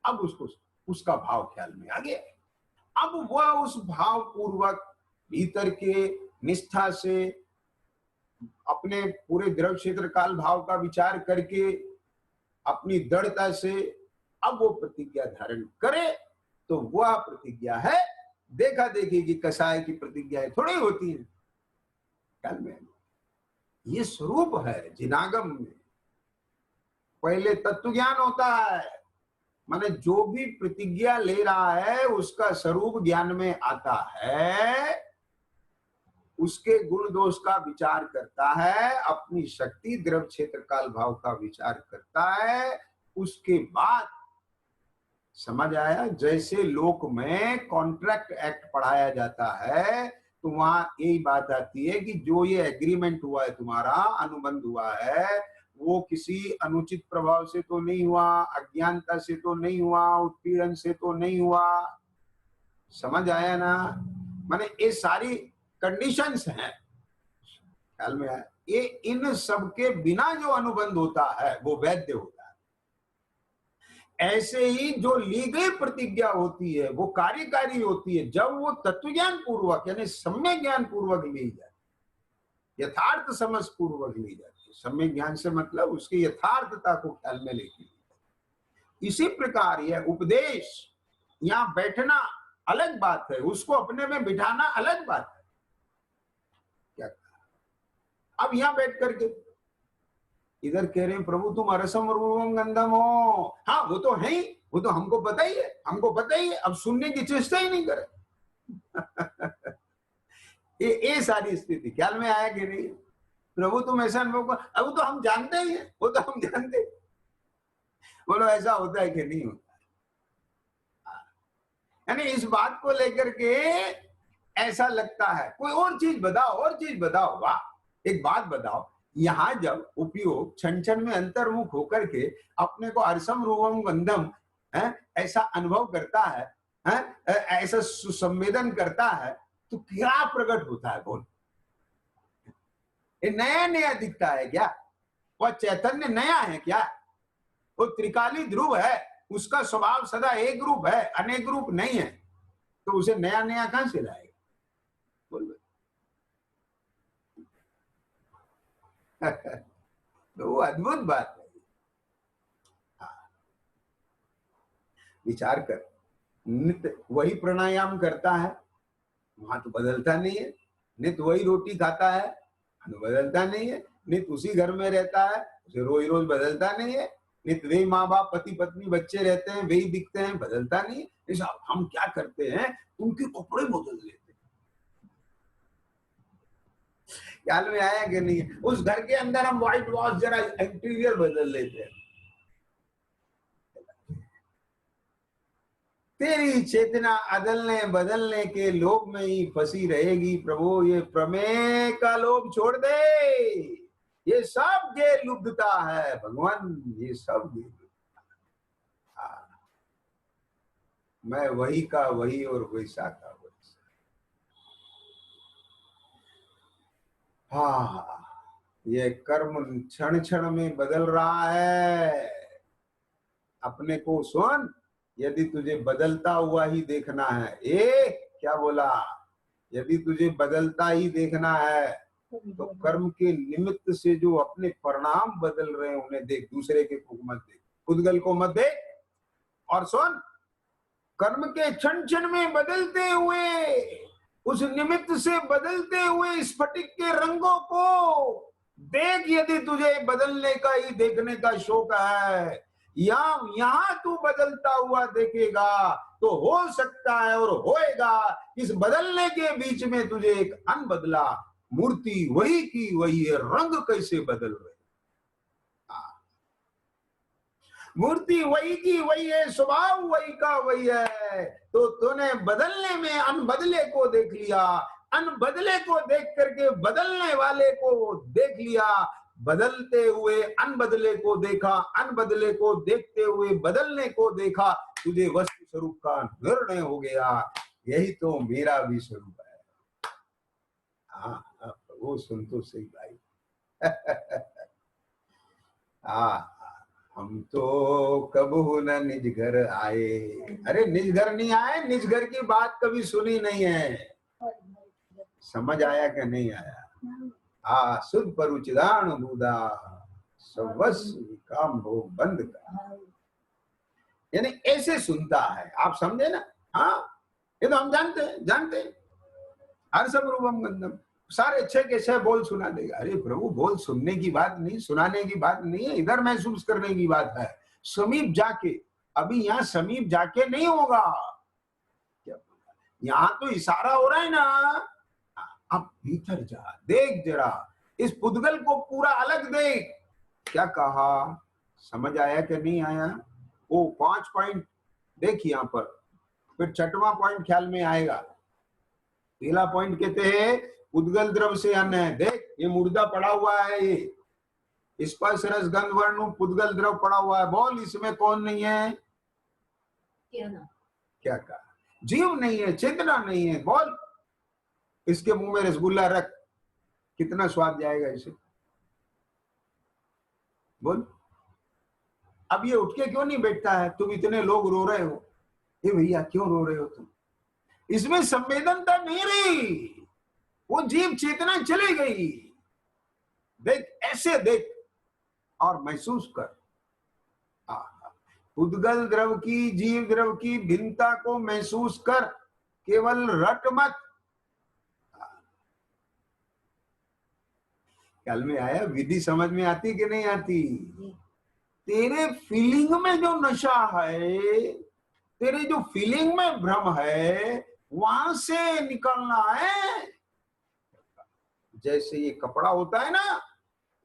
अब उसको उसका भाव ख्याल में आ गया। अब वह उस भाव पूर्वक भीतर के निष्ठा से अपने पूरे द्रव क्षेत्र काल भाव का विचार करके अपनी दृढ़ता से अब वो प्रतिज्ञा धारण करे, तो वह प्रतिज्ञा है देखा देखी की कसाय की प्रतिज्ञाएं थोड़ी होती है। काल में ये स्वरूप है जिनागम में। पहले तत्व ज्ञान होता है, माने जो भी प्रतिज्ञा ले रहा है उसका स्वरूप ज्ञान में आता है, उसके गुण दोष का विचार करता है, अपनी शक्ति द्रव क्षेत्र काल भाव का विचार करता है। उसके बाद समझ आया, जैसे लोक में कॉन्ट्रैक्ट एक्ट पढ़ाया जाता है तो वहां यही बात आती है कि जो ये एग्रीमेंट हुआ है, तुम्हारा अनुबंध हुआ है, वो किसी अनुचित प्रभाव से तो नहीं हुआ, अज्ञानता से तो नहीं हुआ, उत्पीड़न से तो नहीं हुआ। समझ आया ना? माने ये सारी कंडीशंस हैं, ख्याल में आया? ये इन सब के बिना जो अनुबंध होता है वो वैध होता है। ऐसे ही जो ली गई प्रतिज्ञा होती है वो कार्यकारी होती है जब वो तत्वज्ञान पूर्वक यानी सम्यक ज्ञान पूर्वक ली जाती, यथार्थ समझ पूर्वक ली जाती है। सम्यक ज्ञान से मतलब उसकी यथार्थता को ख्याल में लेके। इसी प्रकार यह उपदेश, यहाँ बैठना अलग बात है, उसको अपने में बिठाना अलग बात है। क्या अब यहाँ बैठ करके इधर कह रहे हैं प्रभु तुम अरसम रूपम गंधम हो, हाँ वो तो है ही, वो तो हमको पता ही है, हमको पता ही है, अब सुनने की चेष्टा ही नहीं करे। ये सारी स्थिति ख्याल में आया कि नहीं? प्रभु तुम ऐसा अनुभव करो, अब वो तो हम जानते ही है, वो तो हम जानते, बोलो ऐसा होता है कि नहीं होता? यानी इस बात को लेकर के ऐसा लगता है कोई और चीज बताओ, और चीज बताओ। वाह, एक बात बताओ, यहाँ जब उपयोग क्षण क्षण में अंतर्मुख होकर के अपने को अरसम रूपम गंधम ऐसा अनुभव करता है, ऐसा सुसंवेदन करता है, तो क्या प्रकट होता है? बोल, ये नया नया दिखता है क्या? वह चैतन्य नया है क्या? वो त्रिकाली ध्रुव है, उसका स्वभाव सदा एक रूप है, अनेक रूप नहीं है, तो उसे नया नया कहां से लाएगा? बोल तो वो अद्भुत बात है। विचार कर, नित्य वही प्राणायाम करता है, वहां तो बदलता नहीं है। नित्य वही रोटी खाता है, बदलता नहीं है। नित्य उसी घर में रहता है, उसे रोज रोज बदलता नहीं है। नहीं तो वही माँ बाप पति पत्नी बच्चे रहते हैं, वही दिखते हैं, बदलता नहीं है। साहब हम क्या करते हैं, उनके कपड़े बदल लेते हैं। ख्याल में आया कि नहीं? उस घर के अंदर हम व्हाइट वॉश जरा इंटीरियर बदल लेते हैं। तेरी चेतना अदलने बदलने के लोभ में ही फंसी रहेगी प्रभु। ये प्रमेय का लोभ छोड़ दे। ये सब गे लुब्धता है भगवान, ये सब गे लुब्धता। मैं वही का वही और वैसा का वैसा। हाँ, ये कर्म क्षण क्षण में बदल रहा है। अपने को सुन, यदि तुझे बदलता हुआ ही देखना है, क्या बोला, यदि तुझे बदलता ही देखना है तो कर्म के निमित्त से जो अपने परिणाम बदल रहे हैं उन्हें देख, दूसरे के को मत देख, खुदगल को मत देख। और सुन, कर्म के क्षण क्षण में बदलते हुए, उस निमित्त से बदलते हुए स्फटिक के रंगों को देख। यदि तुझे बदलने का ही देखने का शौक है, यहाँ तू बदलता हुआ देखेगा तो हो सकता है और होएगा इस बदलने के बीच में तुझे एक अनबदला मूर्ति वही की वही है, रंग कैसे बदल रहे, मूर्ति वही की वही है, स्वभाव वही का वही है। तो तूने बदलने में अनबदले को देख लिया, अनबदले को देख करके बदलने वाले को देख लिया, बदलते हुए अनबदले को देखा, अनबदले को देखते हुए बदलने को देखा, तुझे वस्तु स्वरूप का निर्णय हो गया। यही तो मेरा भी स्वरूप है। हाँ, वो सुन तो सही भाई। हम तो कबहू न निज घर आए। अरे निज घर नहीं आए, निज घर की बात कभी सुनी नहीं है। समझ आया कि नहीं आया? शुद्ध परुचिदान बुदा सर्वस्व काम भोग बंद का, यानी ऐसे सुनता है। आप समझे ना? हाँ, ये तो हम जानते हैं। हर सब रूपम गंधम, सारे 6 के 6 बोल सुना देगा। अरे प्रभु, बोल सुनने की बात नहीं, सुनाने की बात नहीं है, इधर महसूस करने की बात है। समीप जाके, अभी यहाँ समीप जाके नहीं होगा। क्या यहाँ तो इशारा हो रहा है ना, अब भीतर जा, देख जरा इस पुद्गल को पूरा अलग देख। क्या कहा, समझ आया कि नहीं आया? वो 5 पॉइंट देख यहाँ पर, फिर 6वां पॉइंट ख्याल में आएगा। पहला पॉइंट कहते हैं पुद्गल द्रव से अन्न है। देख, ये मुर्दा पड़ा हुआ है, ये स्पर्श रस गंध वर्ण पुद्गल द्रव पड़ा हुआ है। बोल, इसमें कौन नहीं है? क्या कहा? जीव नहीं है, चेतना नहीं है। बोल, इसके मुंह में रसगुल्ला रख, कितना स्वाद जाएगा इसे? बोल, अब ये उठ के क्यों नहीं बैठता है? तुम इतने लोग रो रहे हो, ये भैया क्यों रो रहे हो तुम? इसमें संवेदनता नहीं रही, वो जीव चेतना चली गई। देख, ऐसे देख और महसूस कर। उद्गल द्रव की, जीव द्रव की भिन्नता को महसूस कर, केवल रट मत। कल में आया, विधि समझ में आती कि नहीं आती? तेरे फीलिंग में जो नशा है, तेरे जो फीलिंग में भ्रम है, वहां से निकलना है। जैसे ये कपड़ा होता है ना,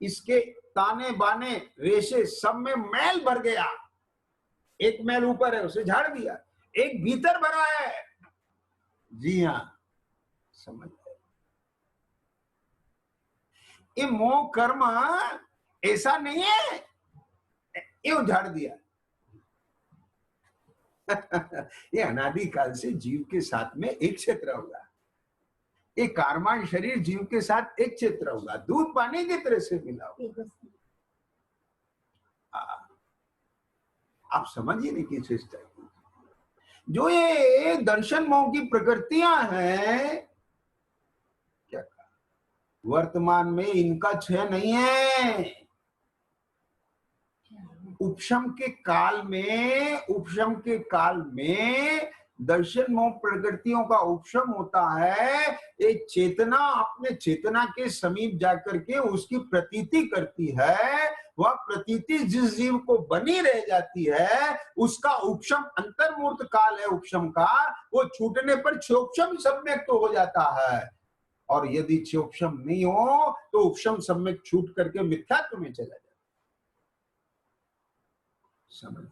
इसके ताने बाने रेशे सब में मैल भर गया, एक मैल ऊपर है उसे झाड़ दिया, एक भीतर भरा है। जी हाँ, समझ गए। ये मोह कर्म ऐसा नहीं है, ये झाड़ दिया। ये अनादिकाल से जीव के साथ में एक क्षेत्र होगा। ये कारमान शरीर जीव के साथ एक क्षेत्र होगा, दूध पानी की तरह से मिला होगा। आप समझिए कि चेष्टा जो ये दर्शन मोह की प्रकृतियां हैं, क्या कहा, वर्तमान में इनका क्षय नहीं है। उपशम के काल में दर्शन मोह प्रकृतियों का उपशम होता है। एक चेतना अपने चेतना के समीप जाकर के उसकी प्रतीति करती है, वह प्रतीति जिस जीव को बनी रह जाती है उसका उपशम अंतर्मूर्त काल है उपशम का, वो छूटने पर क्षोक्षम सम्यक तो हो जाता है। और यदि क्षोक्षम नहीं हो तो उपशम सम्यक छूट करके मिथ्यात्व में चला जाता। समझ,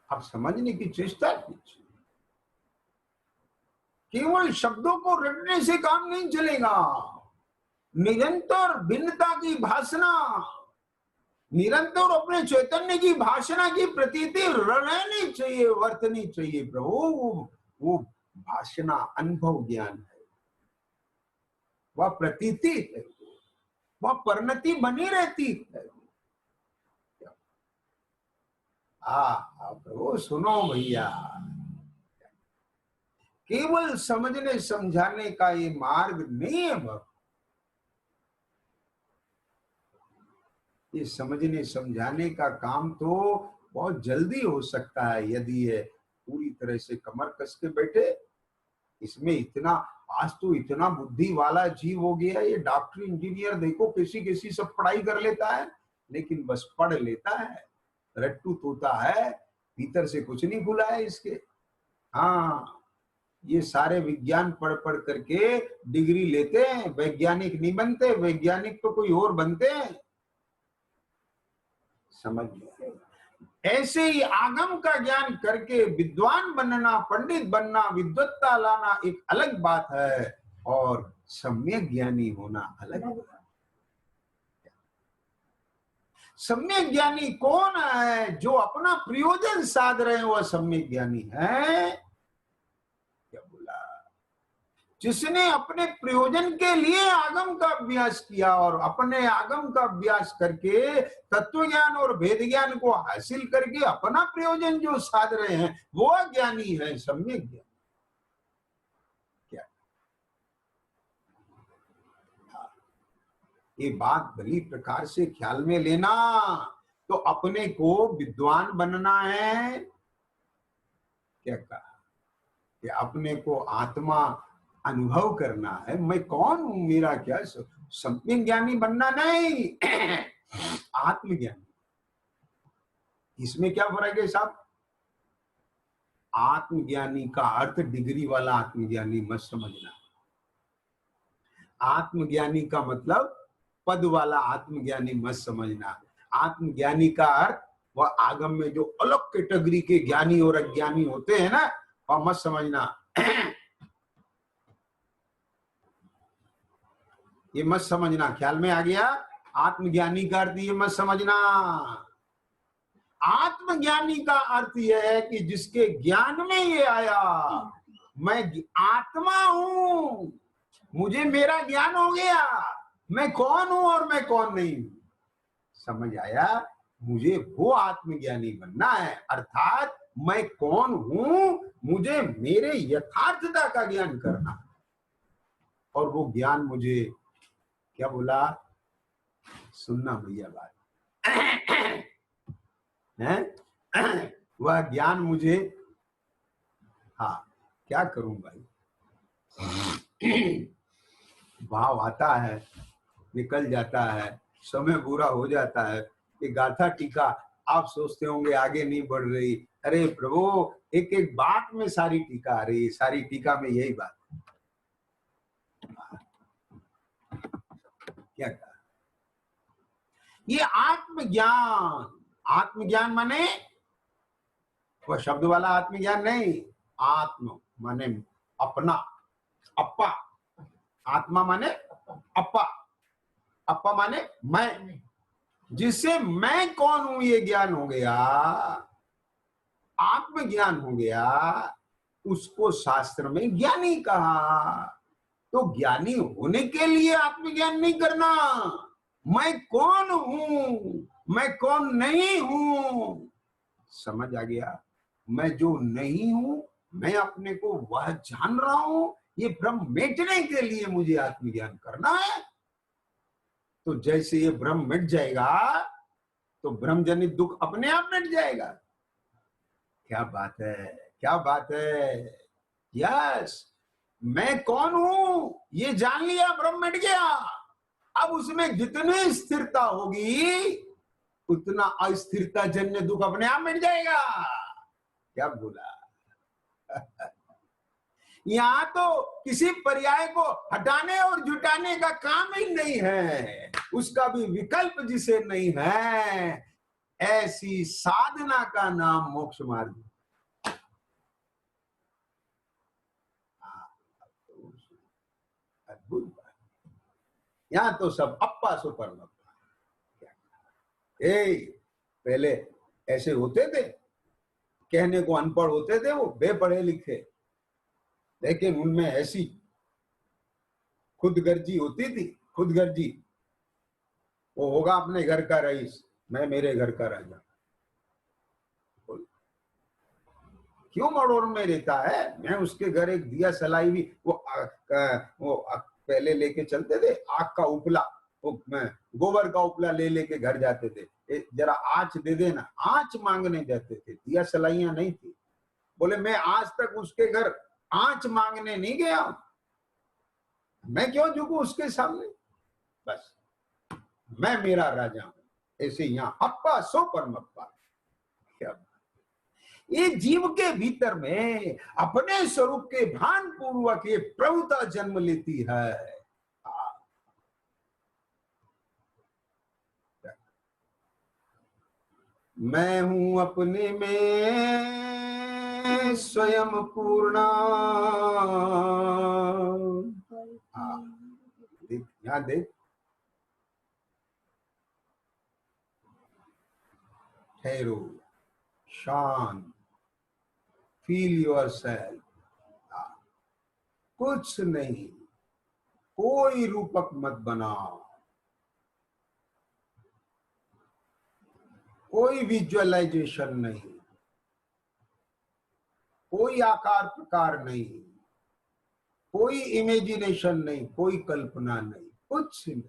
आप समझने की चेष्टा कीजिए। केवल शब्दों को रटने से काम नहीं चलेगा। निरंतर भिन्नता की भाषणा, निरंतर अपने चैतन्य की भाषणा की प्रतीति रहनी चाहिए, वर्तनी चाहिए प्रभु। वो भाषणा अनुभव ज्ञान है, वह प्रतीति है, वह परिणति बनी रहती है। प्रभु सुनो भैया, केवल समझने समझाने का ये मार्ग नहीं है भक्त। ये समझने समझाने का काम तो बहुत जल्दी हो सकता है यदि ये पूरी तरह से कमर कस के बैठे। इसमें इतना, आज तो इतना बुद्धि वाला जीव हो गया, ये डॉक्टर इंजीनियर देखो कैसी कैसी सब पढ़ाई कर लेता है, लेकिन बस पढ़ लेता है, रट्टू तोता है, भीतर से कुछ नहीं खुला है इसके। हाँ, ये सारे विज्ञान पढ़ पढ़ करके डिग्री लेते हैं, वैज्ञानिक नहीं बनते, वैज्ञानिक तो कोई और बनते हैं। समझ लो, ऐसे ही आगम का ज्ञान करके विद्वान बनना, पंडित बनना, विद्वत्ता लाना एक अलग बात है, और सम्यक ज्ञानी होना अलग बात है। सम्यक ज्ञानी कौन है? जो अपना प्रयोजन साध रहे हैं वह सम्यक ज्ञानी है। क्या बोला? जिसने अपने प्रयोजन के लिए आगम का अभ्यास किया और अपने आगम का अभ्यास करके तत्व ज्ञान और भेद ज्ञान को हासिल करके अपना प्रयोजन जो साध रहे हैं वो ज्ञानी है, सम्यक ज्ञानी। क्या ये बात भली प्रकार से ख्याल में लेना। तो अपने को विद्वान बनना है, क्या कहा कि अपने को आत्मा अनुभव करना है, मैं कौन हूं, मेरा क्या, सम्यक ज्ञानी बनना नहीं, आत्मज्ञानी। इसमें क्या फर्क है साहब? आत्मज्ञानी का अर्थ डिग्री वाला आत्मज्ञानी मत समझना। आत्मज्ञानी का मतलब पद वाला आत्मज्ञानी मत समझना। आत्मज्ञानी का अर्थ वह आगम में जो अलग कैटेगरी के ज्ञानी और अज्ञानी होते हैं ना, वह मत समझना। ये मत समझना, ख्याल में आ गया? आत्मज्ञानी का अर्थ ये मत समझना। आत्मज्ञानी का अर्थ यह है कि जिसके ज्ञान में ये आया, मैं आत्मा हूं, मुझे मेरा ज्ञान हो गया, मैं कौन हूं और मैं कौन नहीं हूं। समझ आया? मुझे वो आत्मज्ञानी बनना है, अर्थात मैं कौन हूं, मुझे मेरे यथार्थता का ज्ञान करना, और वो ज्ञान मुझे, क्या बोला, सुनना भैया बात है, वह ज्ञान मुझे, हाँ क्या करूं भाई, भाव आता है, निकल जाता है, समय बुरा हो जाता है। ये गाथा टीका आप सोचते होंगे आगे नहीं बढ़ रही, अरे प्रभु एक एक बात में सारी टीका आ रही है, सारी टीका में यही बात। क्या कहा? ये आत्मज्ञान, आत्मज्ञान माने वह शब्द वाला आत्मज्ञान नहीं, आत्म माने अपना, अप्पा, आत्मा माने अप्पा, अप्पा माने मैं, जिससे मैं कौन हूं ये ज्ञान हो गया, आत्मज्ञान हो गया, उसको शास्त्र में ज्ञानी कहा। तो ज्ञानी होने के लिए आत्मज्ञान नहीं करना, मैं कौन हूं, मैं कौन नहीं हूं। समझ आ गया? मैं जो नहीं हूं, मैं अपने को वह जान रहा हूं, ये भ्रम मिटने के लिए मुझे आत्मज्ञान करना है। तो जैसे ये भ्रम मिट जाएगा तो भ्रम जनित दुख अपने आप मिट जाएगा। क्या बात है, क्या बात है। यस, मैं कौन हूं ये जान लिया, ब्रह्म मिट गया। अब उसमें जितनी स्थिरता होगी उतना अस्थिरता जन्य दुख अपने आप मिट जाएगा। क्या बोला। यहाँ तो किसी पर्याय को हटाने और जुटाने का काम ही नहीं है, उसका भी विकल्प जिसे नहीं है, ऐसी साधना का नाम मोक्ष मार्ग। अद्भुत बात। यहाँ तो सब अप्पा सुपर मप्पा। पहले ऐसे होते थे, कहने को अनपढ़ होते थे वो, बेपढ़े लिखे, लेकिन उनमें ऐसी खुदगर्जी होती थी, खुदगर्जी। वो होगा अपने घर का रईस, मैं मेरे घर का राजा। क्यों मड़ोर में रहता है, मैं उसके घर एक दिया सलाई भी, पहले लेके चलते थे आग का उपला, वो गोबर का उपला ले लेके घर जाते थे, जरा आँच दे देना, आँच मांगने जाते थे, दिया सलाइयां नहीं थी। बोले मैं आज तक उसके घर आँच मांगने नहीं गया, मैं क्यों झुकूं उसके सामने, बस मैं मेरा राजा हूं। ऐसे यहाँ अप्पा सो परमप्पा। क्या ये जीव के भीतर में अपने स्वरूप के भान पूर्वक ये प्रभुता जन्म लेती है। मैं हूं अपने में स्वयं पूर्णा। देख, यहाँ देख, ठहरो, शांत, फील योर सेल्फ। कुछ नहीं, कोई रूपक मत बनाओ, कोई विजुअलाइजेशन नहीं, कोई आकार प्रकार नहीं, कोई इमेजिनेशन नहीं, कोई कल्पना नहीं, कुछ नहीं।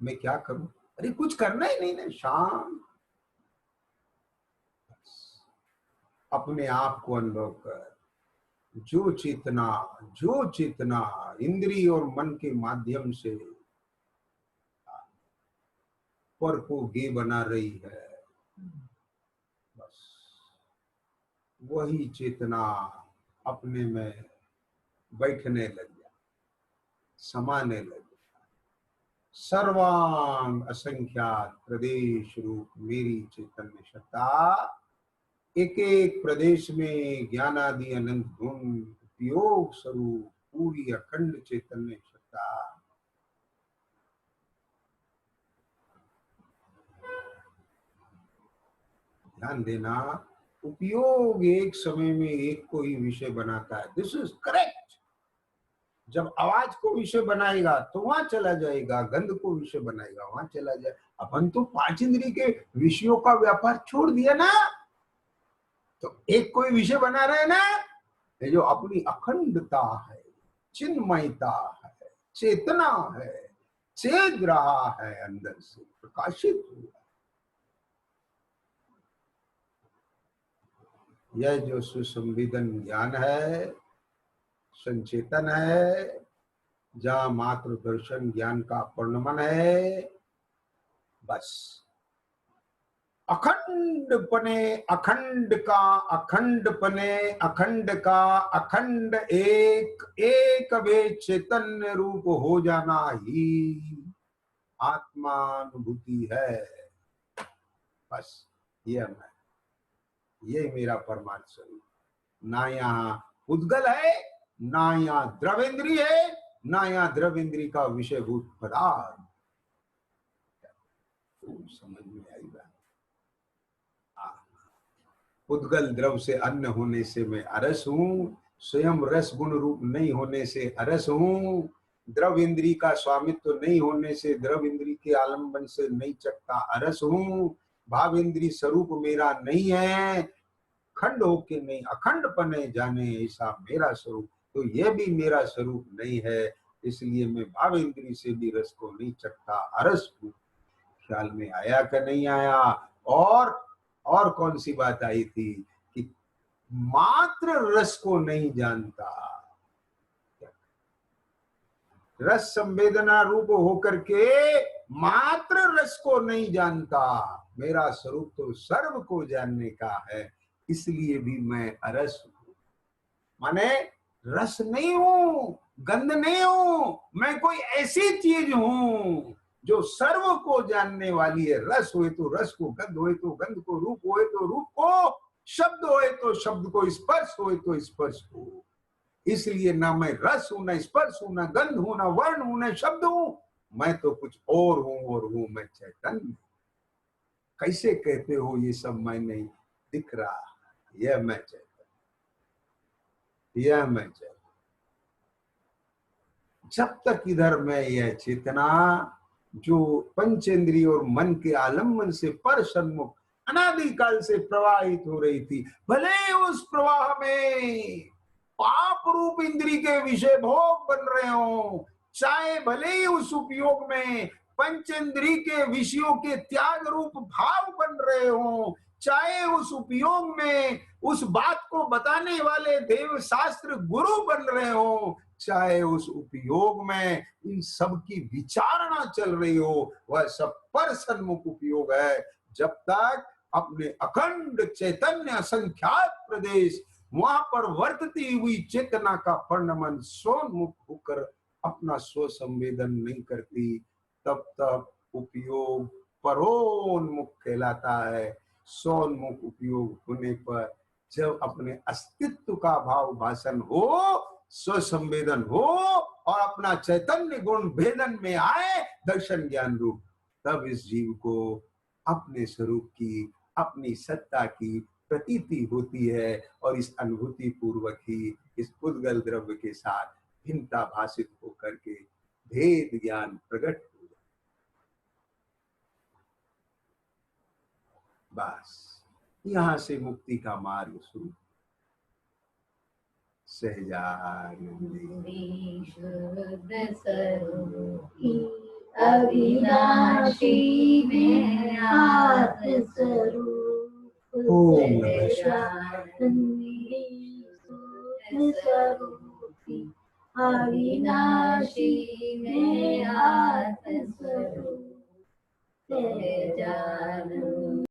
मैं क्या करूं, अरे कुछ करना ही नहीं ना, शांत, अपने आप को अनुभव कर। जो चेतना इंद्रिय और मन के माध्यम से पर को गे बना रही है, बस वही चेतना अपने में बैठने लग जा, समाने लग जा। सर्वांग असंख्यात प्रदेश रूप मेरी चैतन्य सत्ता, एक एक प्रदेश में ज्ञानादि अनंत गुण उपयोग स्वरूप पूरी अखंड चैतन्य सत्ता। ध्यान देना, उपयोग एक समय में एक को ही विषय बनाता है, दिस इज करेक्ट। जब आवाज को विषय बनाएगा तो वहां चला जाएगा, गंध को विषय बनाएगा वहां चला जाएगा। अपन तो पांच इंद्रिय के विषयों का व्यापार छोड़ दिया ना, तो एक कोई विषय बना रहे ना, ये जो अपनी अखंडता है, चिन्मयता है, चेतना है, चेत रहा है, अंदर से प्रकाशित हुआ। यह जो सुसंवेदन ज्ञान है, संचेतन है, जहां मात्र दर्शन ज्ञान का पूर्णमन है, बस अखंड पने, अखंड का अखंड पने, अखंड का अखंड एक एक वे चैतन्य रूप हो जाना ही आत्मानुभूति है। बस ये मेरा परमार्थ स्वरूप। ना यहाँ उद्गल है, ना यहाँ द्रवेंद्री है, ना यहाँ द्रवेंद्री का विषयभूत पदार्थ। समझ में आई बात। उद्गल द्रव से अन्न होने से मैं अरस हूँ, स्वयं रस गुण रूप नहीं होने से अरस हूँ, द्रव इंद्री का स्वामित्व नहीं होने से द्रव इंद्री के आलंबन से नहीं चकता अरस हूँ, भाव इंद्री स्वरूप मेरा नहीं है, खंड होके नहीं अखंड पने जाने ऐसा मेरा स्वरूप, तो यह भी मेरा स्वरूप नहीं है, इसलिए मैं भाव इंद्री से भी रस को नहीं चकता अरस हूँ। ख्याल में आया कि नहीं आया। और और कौन सी बात आई थी कि मात्र रस को नहीं जानता, रस संवेदना रूप होकर के मात्र रस को नहीं जानता। मेरा स्वरूप तो सर्व को जानने का है, इसलिए भी मैं अरस हूं। माने रस नहीं हूं, गंध नहीं हूं, मैं कोई ऐसी चीज हूं जो सर्व को जानने वाली है। रस हुए तो रस को, गंध हुए तो गंध को, रूप हुए तो रूप को, शब्द हुए तो शब्द को, स्पर्श हुए तो स्पर्श को। इसलिए ना मैं रस हूं, ना स्पर्श हूं, ना गंध हूं, ना वर्ण हूं, ना शब्द हूं, मैं तो कुछ और हूं, और हूं मैं चैतन्य। कैसे कहते हो ये सब मैं नहीं दिख रहा? यह मैं चैतन्य, यह मैं चैतन्य। जब तक इधर मैं यह चेतना जो पंचेंद्रिय और मन के आलम्बन से पर सन्मुख अनादिकाल से प्रवाहित हो रही थी, भले उस प्रवाह में पाप रूप इंद्री के विषय भोग बन रहे हो, चाहे भले ही उस उपयोग में पंचेंद्री के विषयों के त्याग रूप भाव बन रहे हो, चाहे उस उपयोग में उस बात को बताने वाले देव शास्त्र गुरु बन रहे हो, चाहे उस उपयोग में इन सब की विचारणा चल रही हो, वह सब पर सन्मुख उपयोग है। जब तक अपने अखंड चैतन्य असंख्यात प्रदेश वहां पर वर्तती हुई चेतना का पर्णमन स्वोन्मुख होकर अपना स्व संवेदन नहीं करती, तब तक उपयोग परोन्मुख कहलाता है। स्वोन्मुख उपयोग होने पर जब अपने अस्तित्व का भाव भाषण हो, स्व संवेदन हो और अपना चैतन्य गुण भेदन में आए दर्शन ज्ञान रूप, तब इस जीव को अपने स्वरूप की, अपनी सत्ता की प्रतीति होती है और इस अनुभूति पूर्वक ही इस उद्गल द्रव्य के साथ भिन्नता भाषित होकर के भेद ज्ञान प्रकट हो जाए। बस यहां से मुक्ति का मार्ग शुरू। सहजानंदी अविनाशी में आत्मस्वरूप ओम नमः स्वरूपी अविनाशी में आत्मस्वरूप सहजानंदी